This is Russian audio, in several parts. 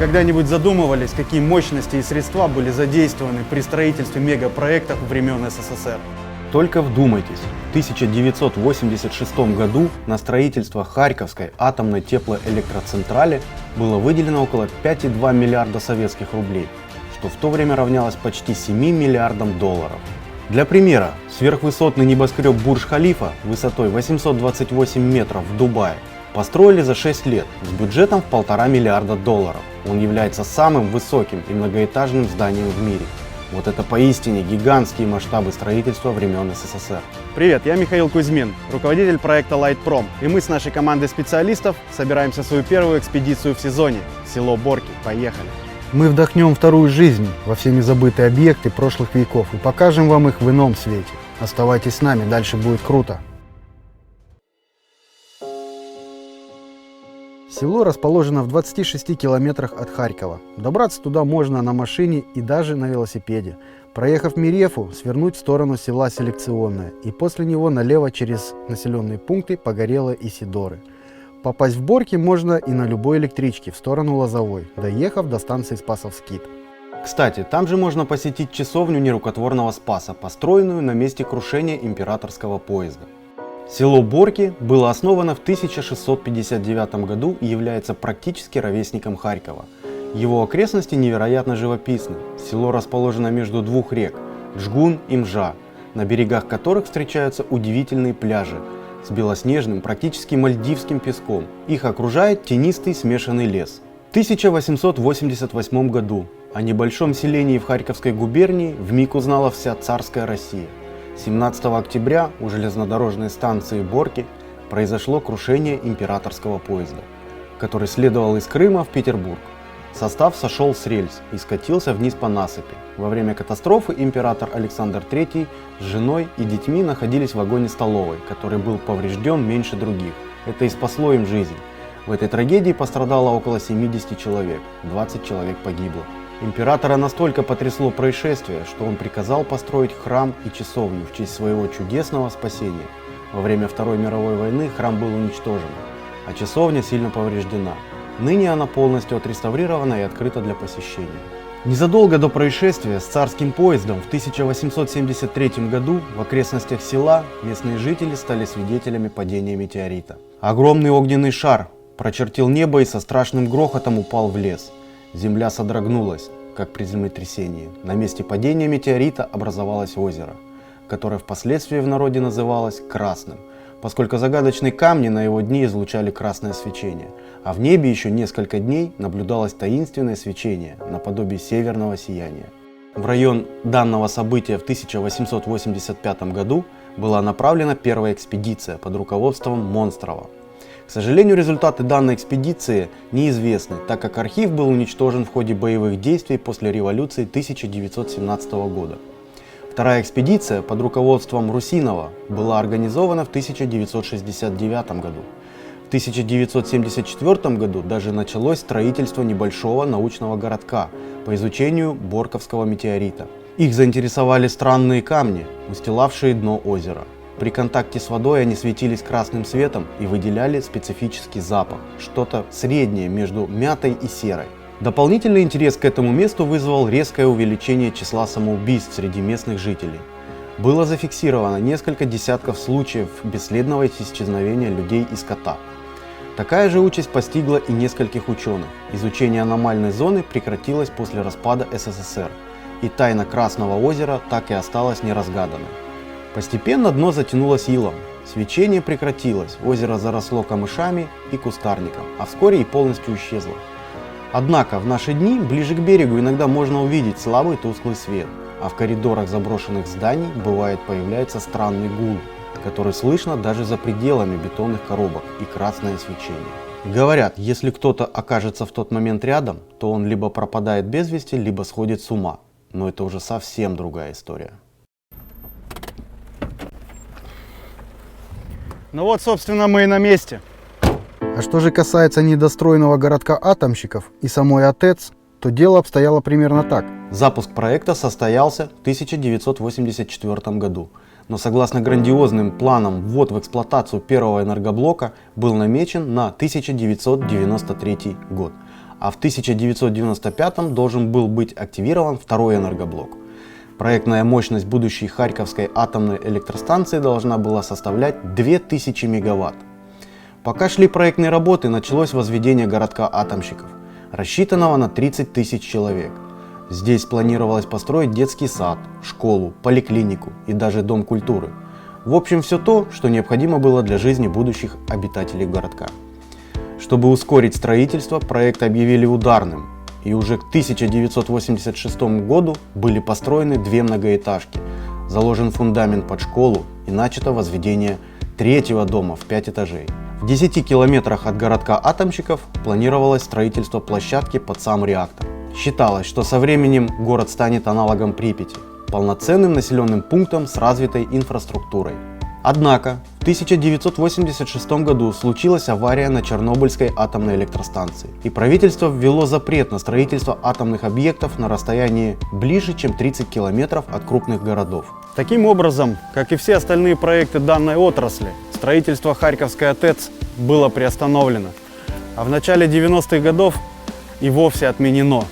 когда-нибудь задумывались, какие мощности и средства были задействованы при строительстве мегапроектов времен СССР? Только вдумайтесь, в 1986 году на строительство Харьковской атомной теплоэлектроцентрали было выделено около 5,2 миллиарда советских рублей, что в то время равнялось почти 7 миллиардам долларов. Для примера, сверхвысотный небоскреб Бурдж-Халифа высотой 828 метров в Дубае построили за 6 лет с бюджетом в 1,5 миллиарда долларов. Он является самым высоким и многоэтажным зданием в мире. Вот это поистине гигантские масштабы строительства времен СССР. Привет, я Михаил Кузьмин, руководитель проекта Лайтпром. И мы с нашей командой специалистов собираемся в свою первую экспедицию в сезоне – село Борки. Поехали! Мы вдохнем вторую жизнь во всеми забытые объекты прошлых веков и покажем вам их в ином свете. Оставайтесь с нами, дальше будет круто. Село расположено в 26 километрах от Харькова. Добраться туда можно на машине и даже на велосипеде. Проехав Мерефу, свернуть в сторону села Селекционное и после него налево через населенные пункты Погорелое и Сидоры. Попасть в Борки можно и на любой электричке в сторону Лозовой, доехав до станции Спасов-Скит. Кстати, там же можно посетить часовню нерукотворного Спаса, построенную на месте крушения императорского поезда. Село Борки было основано в 1659 году и является практически ровесником Харькова. Его окрестности невероятно живописны. Село расположено между двух рек – Джгун и Мжа, на берегах которых встречаются удивительные пляжи с белоснежным, практически мальдивским песком. Их окружает тенистый смешанный лес. В 1888 году о небольшом селении в Харьковской губернии вмиг узнала вся царская Россия. 17 октября у железнодорожной станции Борки произошло крушение императорского поезда, который следовал из Крыма в Петербург. Состав сошел с рельс и скатился вниз по насыпи. Во время катастрофы император Александр III с женой и детьми находились в вагоне-столовой, который был поврежден меньше других. Это и спасло им жизнь. В этой трагедии пострадало около 70 человек, 20 человек погибло. Императора настолько потрясло происшествие, что он приказал построить храм и часовню в честь своего чудесного спасения. Во время Второй мировой войны храм был уничтожен, а часовня сильно повреждена. Ныне она полностью отреставрирована и открыта для посещения. Незадолго до происшествия с царским поездом в 1873 году в окрестностях села местные жители стали свидетелями падения метеорита. Огромный огненный шар прочертил небо и со страшным грохотом упал в лес. Земля содрогнулась, как при землетрясении. На месте падения метеорита образовалось озеро, которое впоследствии в народе называлось Красным, поскольку загадочные камни на его дне излучали красное свечение, а в небе еще несколько дней наблюдалось таинственное свечение, наподобие северного сияния. В район данного события в 1885 году была направлена первая экспедиция под руководством Монстрова. К сожалению, результаты данной экспедиции неизвестны, так как архив был уничтожен в ходе боевых действий после революции 1917 года. Вторая экспедиция под руководством Русинова была организована в 1969 году. В 1974 году даже началось строительство небольшого научного городка по изучению Борковского метеорита. Их заинтересовали странные камни, устилавшие дно озера. При контакте с водой они светились красным светом и выделяли специфический запах, что-то среднее между мятой и серой. Дополнительный интерес к этому месту вызвал резкое увеличение числа самоубийств среди местных жителей. Было зафиксировано несколько десятков случаев бесследного исчезновения людей и скота. Такая же участь постигла и нескольких ученых. Изучение аномальной зоны прекратилось после распада СССР, и тайна Красного озера так и осталась неразгаданной. Постепенно дно затянулось илом, свечение прекратилось, озеро заросло камышами и кустарником, а вскоре и полностью исчезло. Однако в наши дни ближе к берегу иногда можно увидеть слабый тусклый свет, а в коридорах заброшенных зданий бывает появляется странный гул, который слышно даже за пределами бетонных коробок и красное свечение. Говорят, если кто-то окажется в тот момент рядом, то он либо пропадает без вести, либо сходит с ума. Но это уже совсем другая история. Ну вот, собственно, мы и на месте. А что же касается недостроенного городка атомщиков и самой АТЭЦ, то дело обстояло примерно так. Запуск проекта состоялся в 1984 году, но согласно грандиозным планам ввод в эксплуатацию первого энергоблока был намечен на 1993 год. а в 1995 должен был быть активирован второй энергоблок. Проектная мощность будущей Харьковской атомной электростанции должна была составлять 2000 мегаватт. Пока шли проектные работы, началось возведение городка атомщиков, рассчитанного на 30 тысяч человек. Здесь планировалось построить детский сад, школу, поликлинику и даже дом культуры. В общем, все то, что необходимо было для жизни будущих обитателей городка. Чтобы ускорить строительство, проект объявили ударным, и уже к 1986 году были построены 2 многоэтажки, заложен фундамент под школу и начато возведение 3-го дома в 5 этажей. В 10 километрах от городка атомщиков планировалось строительство площадки под сам реактор. Считалось, что со временем город станет аналогом Припяти, полноценным населенным пунктом с развитой инфраструктурой. Однако в 1986 году случилась авария на Чернобыльской атомной электростанции, и правительство ввело запрет на строительство атомных объектов на расстоянии ближе, чем 30 километров от крупных городов. Таким образом, как и все остальные проекты данной отрасли, строительство Харьковской АТЭЦ было приостановлено, а в начале 90-х годов и вовсе отменено.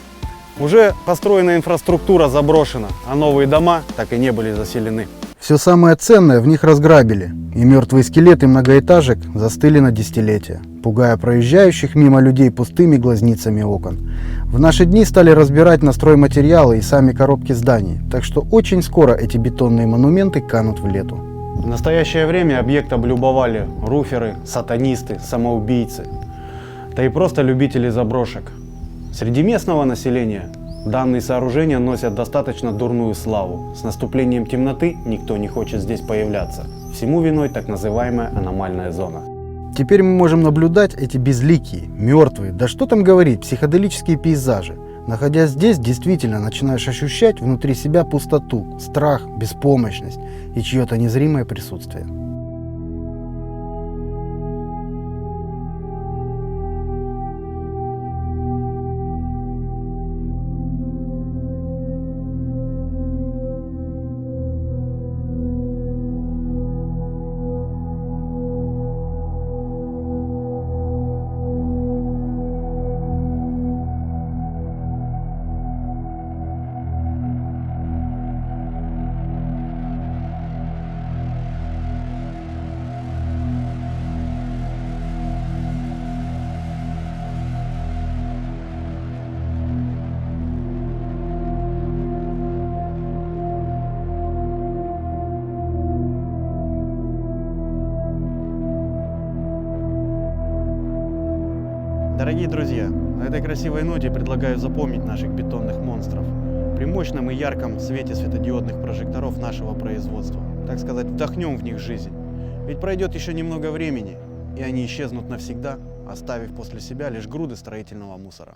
Уже построенная инфраструктура заброшена, а новые дома так и не были заселены. Все самое ценное в них разграбили, и мертвые скелеты многоэтажек застыли на десятилетия, пугая проезжающих мимо людей пустыми глазницами окон. В наши дни стали разбирать на стройматериалы и сами коробки зданий, так что очень скоро эти бетонные монументы канут в лету. В настоящее время объект облюбовали руферы, сатанисты, самоубийцы, да и просто любители заброшек. Среди местного населения данные сооружения носят достаточно дурную славу. С наступлением темноты никто не хочет здесь появляться. Всему виной так называемая аномальная зона. Теперь мы можем наблюдать эти безликие, мертвые, да что там говорить, психоделические пейзажи. Находясь здесь, действительно начинаешь ощущать внутри себя пустоту, страх, беспомощность и чье-то незримое присутствие. Дорогие друзья, на этой красивой ноте предлагаю запомнить наших бетонных монстров при мощном и ярком свете светодиодных прожекторов нашего производства. Так сказать, вдохнем в них жизнь. Ведь пройдет еще немного времени, и они исчезнут навсегда, оставив после себя лишь груды строительного мусора.